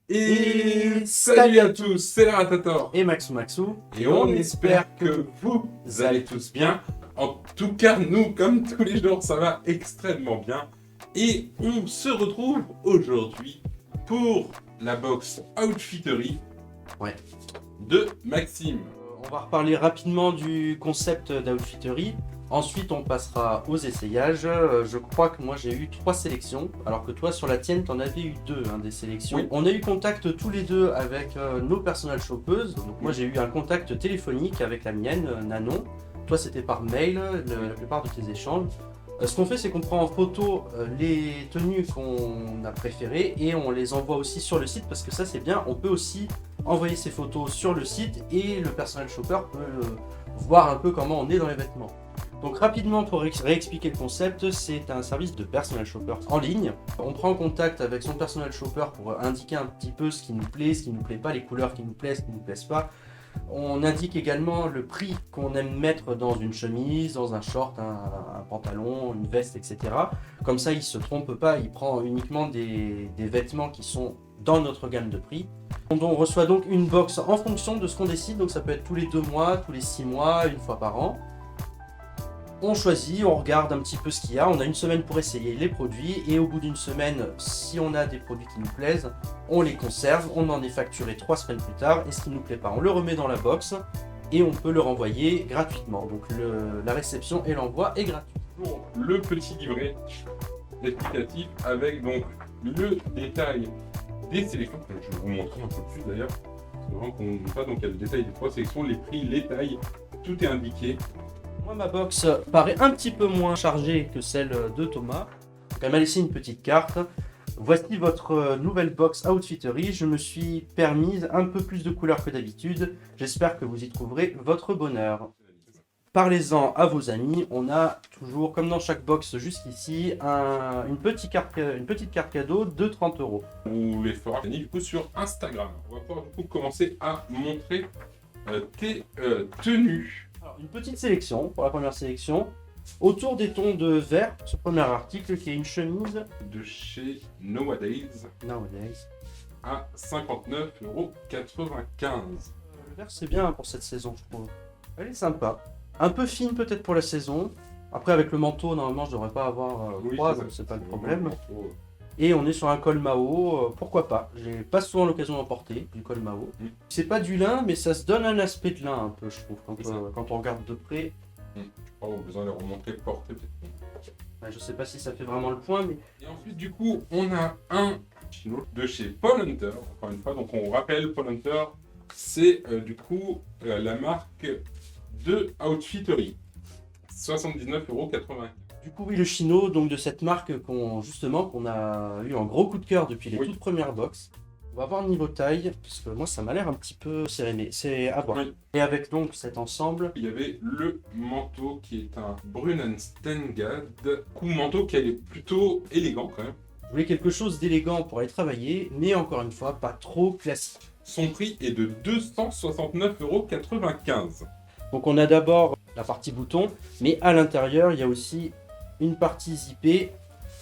Et salut à tous, c'est Ratator. Et Maxou. Et on espère que vous allez tous bien. En tout cas, nous, comme tous les jours, ça va extrêmement bien. Et on se retrouve aujourd'hui pour la box Outfittery de Maxime. On va reparler rapidement du concept d'Outfittery. Ensuite, on passera aux essayages. Je crois que moi, j'ai eu 3 sélections, alors que toi, sur la tienne, tu en avais eu 2 des sélections. Oui. On a eu contact tous les deux avec nos personal shoppeuses. Donc, moi, j'ai eu un contact téléphonique avec la mienne, Nanon. Toi, c'était par mail, la plupart de tes échanges. Ce qu'on fait, c'est qu'on prend en photo les tenues qu'on a préférées et on les envoie aussi sur le site parce que ça, c'est bien. On peut aussi envoyer ces photos sur le site et le personal shopper peut voir un peu comment on est dans les vêtements. Donc rapidement pour réexpliquer le concept, c'est un service de personal shopper en ligne. On prend contact avec son personal shopper pour indiquer un petit peu ce qui nous plaît, ce qui nous plaît pas, les couleurs qui nous plaisent, qui nous plaisent pas. On indique également le prix qu'on aime mettre dans une chemise, dans un short, un pantalon, une veste, etc. Comme ça, il ne se trompe pas, il prend uniquement des vêtements qui sont dans notre gamme de prix. On reçoit donc une box en fonction de ce qu'on décide, donc ça peut être tous les 2 mois, tous les 6 mois, une fois par an. On choisit, on regarde un petit peu ce qu'il y a, on a une semaine pour essayer les produits et au bout d'une semaine, si on a des produits qui nous plaisent, on les conserve, on en est facturé 3 semaines plus tard et ce qui ne nous plaît pas, on le remet dans la box et on peut le renvoyer gratuitement. Donc la réception et l'envoi est gratuit. Pour le petit livret explicatif avec donc le détail des sélections. Je vais vous montrer un peu plus d'ailleurs. C'est vraiment qu'on ne voit pas. Donc il y a le détail des 3 sélections, les prix, les tailles, tout est indiqué. Moi, ma box paraît un petit peu moins chargée que celle de Thomas. Donc, elle m'a laissé une petite carte. Voici votre nouvelle box Outfittery. Je me suis permise un peu plus de couleurs que d'habitude. J'espère que vous y trouverez votre bonheur. Parlez-en à vos amis. On a toujours, comme dans chaque box jusqu'ici, une petite carte cadeau de 30 €. On les fera gagner du coup sur Instagram. On va pouvoir du coup commencer à montrer tes tenues. Alors, une petite sélection pour la première sélection. Autour des tons de vert, ce premier article qui est une chemise De chez Nowadays à 59,95 €. Le vert c'est bien pour cette saison, je trouve. Elle est sympa. Un peu fine peut-être pour la saison. Après avec le manteau, normalement je devrais pas avoir froid, donc c'est pas le problème. Et on est sur un col Mao, pourquoi pas. J'ai pas souvent l'occasion d'en porter, du col Mao. C'est pas du lin, mais ça se donne un aspect de lin un peu, je trouve, quand on regarde de près. Je crois qu'on a besoin de les remontrer, porter peut-être. Je sais pas si ça fait vraiment le point, mais... Et ensuite, du coup, on a un chino de chez Paul Hunter, encore une fois. Donc, on rappelle, Paul Hunter, c'est du coup la marque de Outfittery. 79,80 €. Du coup, oui, le chino, donc de cette marque qu'on a eu un gros coup de cœur depuis les toutes premières box. On va voir le niveau taille, parce que moi, ça m'a l'air un petit peu serré, mais c'est à voir. Oui. Et avec donc cet ensemble... Il y avait le manteau qui est un Brunenstengad. Coup manteau qui est plutôt élégant quand même. Je voulais quelque chose d'élégant pour aller travailler, mais encore une fois, pas trop classique. Son prix est de 269,95 €. Donc on a d'abord la partie bouton, mais à l'intérieur, il y a aussi une partie zippée,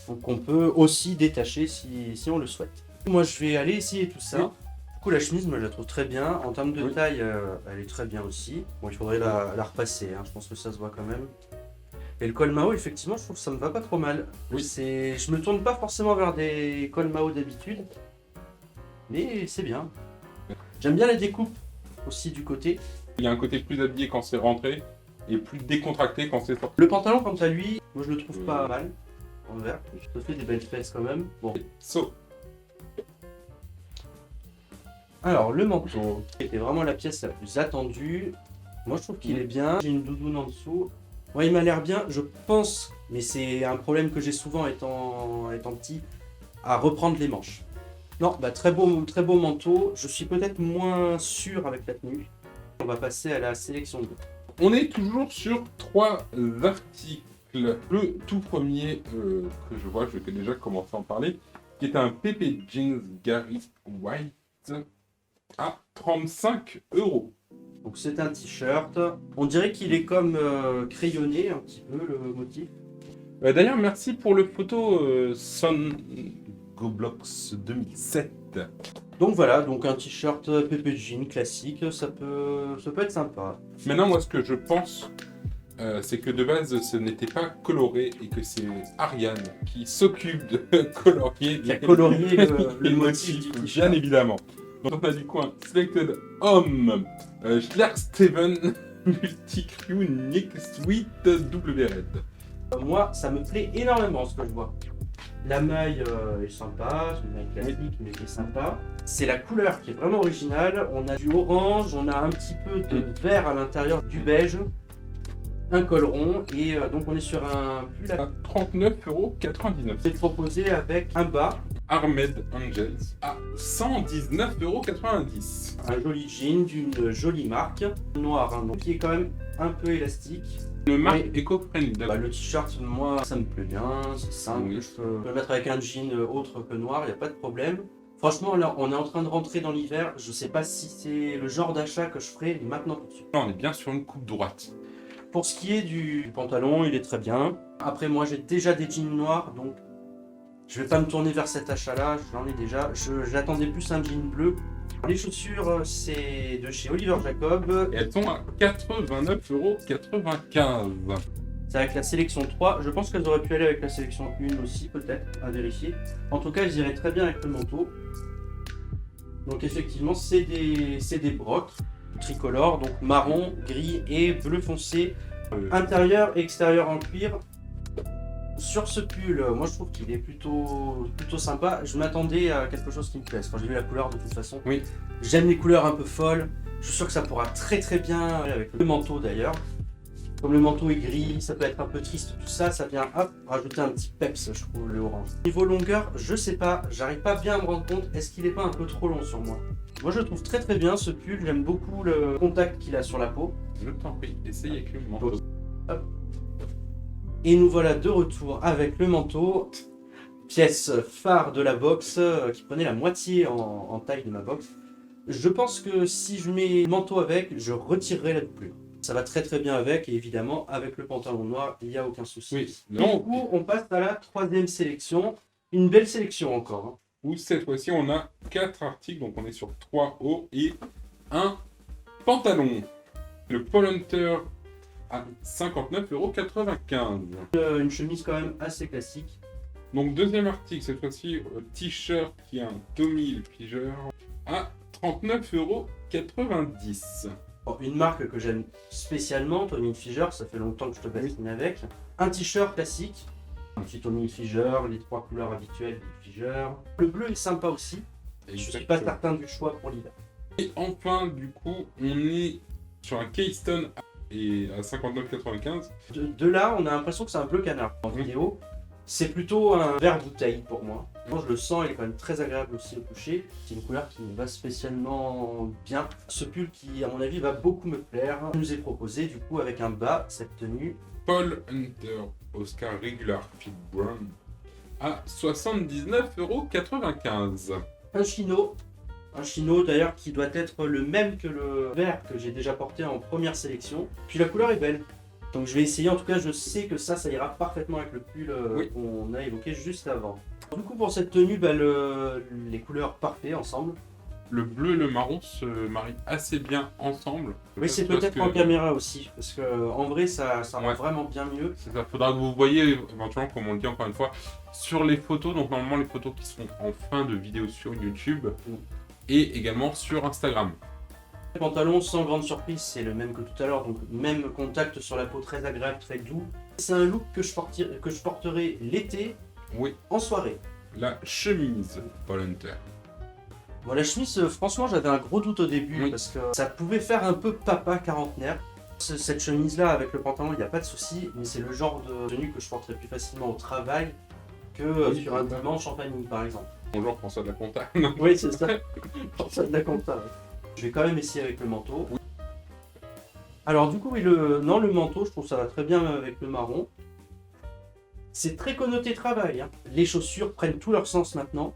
donc on peut aussi détacher si on le souhaite. Moi, je vais aller essayer tout ça. Oui. Du coup, la chemise, moi, je la trouve très bien. En termes de taille, elle est très bien aussi. Bon, il faudrait la repasser, je pense que ça se voit quand même. Et le col Mao, effectivement, je trouve que ça me va pas trop mal. Oui. Je me tourne pas forcément vers des cols Mao d'habitude, mais c'est bien. J'aime bien la découpe aussi du côté. Il y a un côté plus habillé quand c'est rentré et plus décontracté quand c'est sorti. Le pantalon, quant à lui, moi je le trouve pas mal en vert. Ça fait des belles fesses quand même. Bon. Alors le manteau, qui était vraiment la pièce la plus attendue. Moi je trouve qu'il est bien. J'ai une doudoune en dessous. Ouais, il m'a l'air bien. Je pense, mais c'est un problème que j'ai souvent étant petit, à reprendre les manches. Non, très beau manteau. Je suis peut-être moins sûr avec la tenue. On va passer à la sélection 2. On est toujours sur 3 articles. Le tout premier que je vois, je vais déjà commencer à en parler, qui est un PP Jeans Gary White à 35 €. Donc c'est un t-shirt. On dirait qu'il est comme crayonné un petit peu le motif. D'ailleurs, merci pour le photo Sun Goblox 2007. Donc voilà, donc un t-shirt PP Jean classique, ça peut être sympa. Maintenant, moi, ce que je pense, c'est que de base, ce n'était pas coloré et que c'est Ariane qui s'occupe de colorier Qui a colorié les le motif motifs, du bien t-shirt. évidemment. Donc, on a du coup un Selected Homme, Schler Steven, Multicrew, Nick Sweet, W Red. Moi, ça me plaît énormément ce que je vois. La maille est sympa, c'est une maille classique mais qui est sympa. C'est la couleur qui est vraiment originale. On a du orange, on a un petit peu de vert à l'intérieur, du beige, un col rond et donc on est sur un pull À 39,99€. c'est proposé avec un bas, Armed Angels à 119,90€. un joli jean d'une jolie marque, noir, hein, donc qui est quand même un peu élastique. Une marque Oui. éco-friendly. Bah, le t-shirt, moi, ça me plaît bien, c'est simple, Oui. je peux le mettre avec un jean autre que noir, il n'y a pas de problème. Franchement, là, on est en train de rentrer dans l'hiver, je sais pas si c'est le genre d'achat que je ferai maintenant tout de suite. Là, on est bien sur une coupe droite. Pour ce qui est du pantalon, il est très bien. Après, moi, j'ai déjà des jeans noirs, donc je vais pas me tourner vers cet achat-là, j'en ai déjà. J'attendais plus un jean bleu. Les chaussures, c'est de chez Oliver Jacob. Et elles sont à 89,95€. C'est avec la sélection 3. Je pense qu'elles auraient pu aller avec la sélection 1 aussi, peut-être, à vérifier. En tout cas, elles iraient très bien avec le manteau. Donc effectivement, c'est des brocs tricolores, donc marron, gris et bleu foncé. Intérieur et extérieur en cuir. Sur ce pull, moi je trouve qu'il est plutôt sympa. Je m'attendais à quelque chose qui me plaise. Quand j'ai vu la couleur, de toute façon, Oui. j'aime les couleurs un peu folles. Je suis sûr que ça pourra très très bien aller avec le manteau d'ailleurs. Comme le manteau est gris, ça peut être un peu triste, tout ça, ça vient hop, rajouter un petit peps, je trouve, le orange. Niveau longueur, je sais pas, j'arrive pas bien à me rendre compte, est-ce qu'il est pas un peu trop long sur moi? Moi je le trouve très très bien ce pull, j'aime beaucoup le contact qu'il a sur la peau. Je t'en prie, essaye avec le manteau. Et nous voilà de retour avec le manteau, pièce phare de la box qui prenait la moitié en taille de ma box. Je pense que si je mets le manteau avec, je retirerai la doublure. Ça va très très bien avec et évidemment avec le pantalon noir, il n'y a aucun souci. Oui, Et non. du coup, on passe à la troisième sélection. Une belle sélection encore. Hein. Où cette fois-ci, on a 4 articles, donc on est sur 3 hauts et un pantalon. Le Paul Hunter à 59,95€. Une chemise quand même assez classique. Donc deuxième article, cette fois-ci, t-shirt qui a un Tommy Hilfiger à 39,90€. Bon, une marque que j'aime spécialement, Tommy Hilfiger, ça fait longtemps que je te bassine avec. Un t-shirt classique, un petit Tommy Hilfiger, les 3 couleurs habituelles d'Hilfiger. Le bleu est sympa aussi, je suis pas certain du choix pour l'hiver. Et enfin, du coup, on est sur un Keystone et à 59,95€. De là, on a l'impression que c'est un bleu canard en vidéo. C'est plutôt un vert bouteille pour moi. Moi, je le sens, il est quand même très agréable aussi au toucher. C'est une couleur qui me va spécialement bien. Ce pull qui, à mon avis, va beaucoup me plaire. Je nous ai proposé du coup avec un bas cette tenue. Paul Hunter Oscar Regular Fit Brown à 79,95€. Un chino. Un chino d'ailleurs qui doit être le même que le vert que j'ai déjà porté en première sélection. Puis la couleur est belle. Donc je vais essayer, en tout cas je sais que ça ira parfaitement avec le pull Oui. qu'on a évoqué juste avant. Du coup pour cette tenue, bah, les couleurs parfaites ensemble. Le bleu et le marron se marient assez bien ensemble. Oui c'est Parce peut-être que- en caméra aussi, parce que en vrai ça rend Ouais. vraiment bien mieux. C'est ça, faudra que vous voyez éventuellement, comme on le dit encore une fois, sur les photos, donc normalement les photos qui seront en fin de vidéo sur YouTube et également sur Instagram. Le pantalon sans grande surprise, c'est le même que tout à l'heure, donc même contact sur la peau très agréable, très doux. C'est un look que je porterai l'été Oui, en soirée. la chemise Paul Hunter. Bon, la chemise, franchement, j'avais un gros doute au début Oui. parce que ça pouvait faire un peu papa quarantenaire. Cette chemise-là, avec le pantalon, il n'y a pas de souci, mais c'est le genre de tenue que je porterais plus facilement au travail que Oui, sur un c'est ça. dimanche en famille, par exemple. Bonjour François de la Conta. Oui, c'est ça. Pour ça de la compta. Ouais. Je vais quand même essayer avec le manteau. Oui. Alors, du coup, oui, le manteau, je trouve ça va très bien avec le marron. C'est très connoté travail. Hein. Les chaussures prennent tout leur sens maintenant.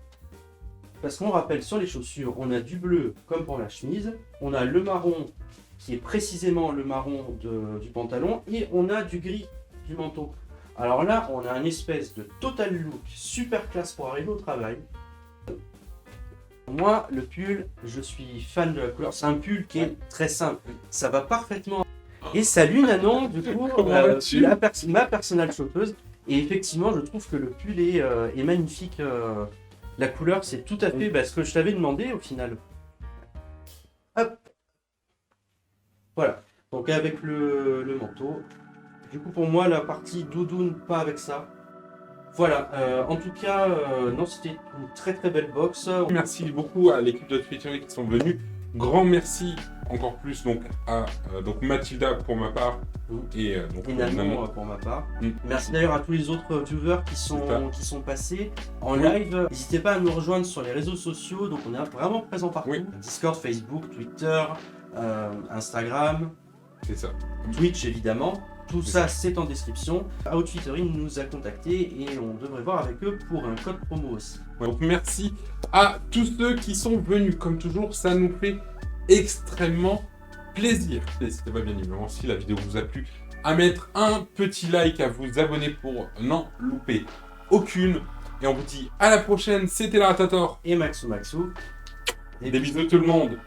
Parce qu'on rappelle, sur les chaussures, on a du bleu comme pour la chemise, on a le marron qui est précisément le marron du pantalon, et on a du gris du manteau. Alors là, on a une espèce de total look super classe pour arriver au travail. Moi, le pull, je suis fan de la couleur. C'est un pull qui est très simple. Ça va parfaitement. Et salut Nanon, du coup, Comment vas-tu ma personnelle chopeuse. Et effectivement, je trouve que le pull est magnifique. La couleur, c'est tout à fait ce que je t'avais demandé au final. Hop. Voilà. Donc avec le manteau. Du coup, pour moi, la partie doudoune, pas avec ça. Voilà, en tout cas, non, c'était une très très belle box. Merci beaucoup à l'équipe de Twittery qui sont venus. Grand merci encore plus donc à donc Mathilda pour ma part et donc Et Nanon. Nanon pour ma part. Mm. Merci d'ailleurs à tous les autres viewers qui sont passés en live. N'hésitez pas à nous rejoindre sur les réseaux sociaux, donc on est vraiment présent partout. Oui. Discord, Facebook, Twitter, Instagram, C'est ça. Twitch évidemment. Tout C'est ça, c'est en description. Outfittery nous a contactés et on devrait voir avec eux pour un code promo aussi. Donc merci à tous ceux qui sont venus. Comme toujours, ça nous fait extrêmement plaisir. N'hésitez pas bien évidemment, si la vidéo vous a plu, à mettre un petit like, à vous abonner pour n'en louper aucune. Et on vous dit à la prochaine. C'était la Ratator. Et Maxou. Des bisous tout le monde.